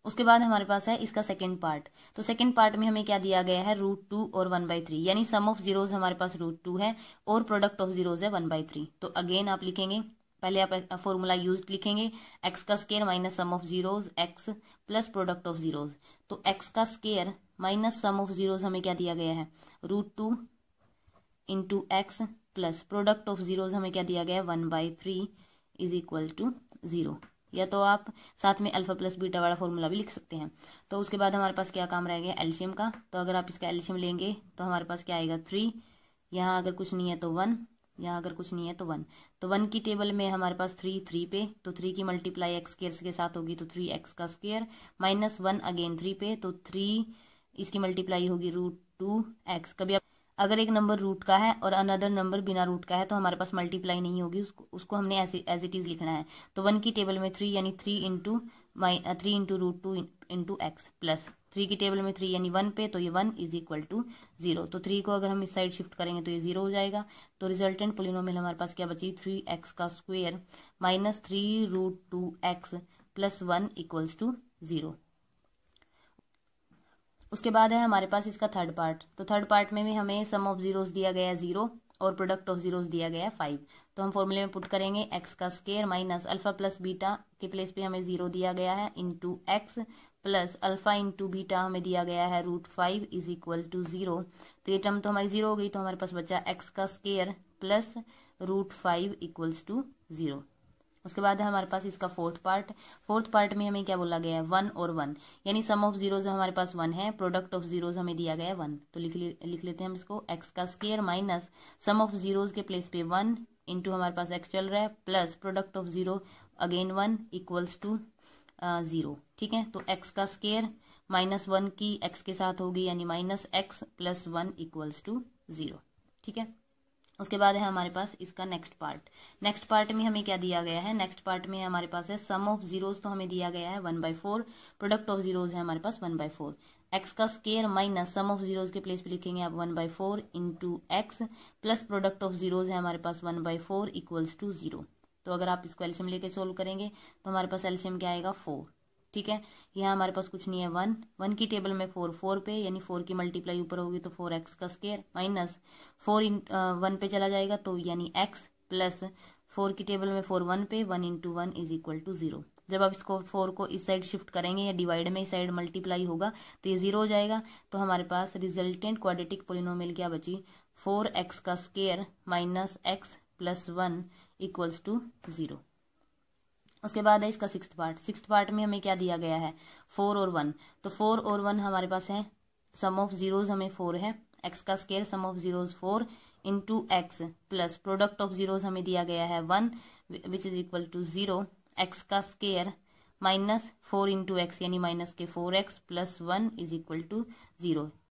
उसके बाद हमारे पास है इसका सेकंड पार्ट। तो सेकंड पार्ट में हमें क्या दिया गया है, √2 और 1/3, यानी सम ऑफ जीरोज हमारे पास √2 है और प्रोडक्ट ऑफ जीरोज है 1/3। तो अगेन आप लिखेंगे, पहले आप फॉर्मूला यूज लिखेंगे, एक्स का square minus sum of zeros x plus product of zeros. तो एक्स का square minus sum of zeros हमें क्या दिया गया है, √2 into x plus product of zeros हमें क्या दिया गया है 1/3 इज इक्वल टू 0। या तो आप साथ में अल्फा प्लस बीटा वाला फॉर्मूला भी लिख सकते हैं। तो उसके बाद हमारे पास क्या काम रह गया, एलसीएम का। तो अगर आप इसका एलसीएम लेंगे तो हमारे पास क्या आएगा 3, यहाँ अगर कुछ नहीं है तो 1, यहाँ अगर कुछ नहीं है तो 1। तो 1 की टेबल में हमारे पास 3 पे, तो 3 की मल्टीप्लाई एक्स स्केयर के साथ होगी तो 3x का स्केयर माइनस 1 अगेन 3 पे, तो 3 इसकी मल्टीप्लाई होगी √2x। कभी अगर एक नंबर रूट का है और अनदर नंबर बिना रूट का है तो हमारे पास मल्टीप्लाई नहीं होगी, उसको हमने ऐसे एज इट इज लिखना है। तो 1 की टेबल में 3 यानी 3 इंटू √2 इंटू एक्स प्लस 3 की टेबल में 3 यानी 1 पे, तो ये 1 इज इक्वल टू 0। तो 3 को अगर हम इस साइड शिफ्ट करेंगे तो ये 0 हो जाएगा। तो रिजल्टेंट पोलिनोमियल हमारे पास क्या बची, 3x का स्क्वायर माइनस 3 √2x प्लस 1 इक्वल्स टू 0। उसके बाद है हमारे पास इसका थर्ड पार्ट। तो थर्ड पार्ट में भी हमें सम ऑफ जीरोस दिया गया है 0 और प्रोडक्ट ऑफ जीरोस दिया गया है 5। तो हम फॉर्मूले में पुट करेंगे एक्स का square minus alpha plus beta के प्लेस पे हमें 0 दिया गया है into x plus alpha into beta हमें दिया गया है √5 इज इक्वल टू 0। तो ये टर्म तो हमारी 0 हो गई, तो हमारे पास बचा एक्स का स्केयर प्लस √5 इक्वल्स टू 0। उसके बाद है हमारे पास इसका फोर्थ पार्ट में हमें क्या बोला गया है 1 और 1, यानी सम ऑफ जीरोज हमारे पास 1 है, प्रोडक्ट ऑफ जीरोज हमें दिया गया है 1। तो लिख लेते हैं हम इसको, एक्स का square minus sum of zeros के प्लेस पे 1 इंटू हमारे पास एक्स चल रहा है plus product of 0 again 1 equals to 0। ठीक है, तो एक्स का स्केयर -1 की एक्स के साथ होगी यानी minus x plus 1 equals to 0। ठीक है, उसके बाद है हमारे पास इसका नेक्स्ट पार्ट में हमें क्या दिया गया है, नेक्स्ट पार्ट में हमारे पास है सम ऑफ जीरोज, तो हमें दिया गया है 1/4, प्रोडक्ट ऑफ जीरोज है हमारे पास 1/4, एक्स का square minus sum of zeros के प्लेस पे लिखेंगे आप 1/4 into x plus product of zeros है हमारे पास 1/4 इक्वल्स टू 0। तो अगर आप इसको एलसीएम लेके सोल्व करेंगे तो हमारे पास एलसीएम क्या आएगा 4। ठीक है, यहाँ हमारे पास कुछ नहीं है 1 की टेबल में 4 पे, यानी 4 की मल्टीप्लाई ऊपर होगी तो 4x का स्केयर माइनस 4 1 पे चला जाएगा तो यानी x प्लस 4 की टेबल में 4 1 पे, 1 इंटू 1 इज इक्वल टू 0। जब आप इसको 4 को इस साइड शिफ्ट करेंगे या डिवाइड में इस साइड मल्टीप्लाई होगा तो ये 0 हो जाएगा। तो हमारे पास रिजल्टेंट क्वाड्रेटिक पोलिनोमियल क्या बची, 4x का square minus x plus 1 equals to 0। उसके बाद है इसका सिक्स्थ पार्ट में हमें क्या दिया गया है 4 और 1। तो 4 और 1 हमारे पास है, सम ऑफ जीरोज हमें 4 है, एक्स का square sum of zeros 4 into x plus product of zeros हमें दिया गया है 1 which is equal to 0, x का स्केयर माइनस 4 इंटू एक्स यानी माइनस के 4x plus 1 is equal to 0।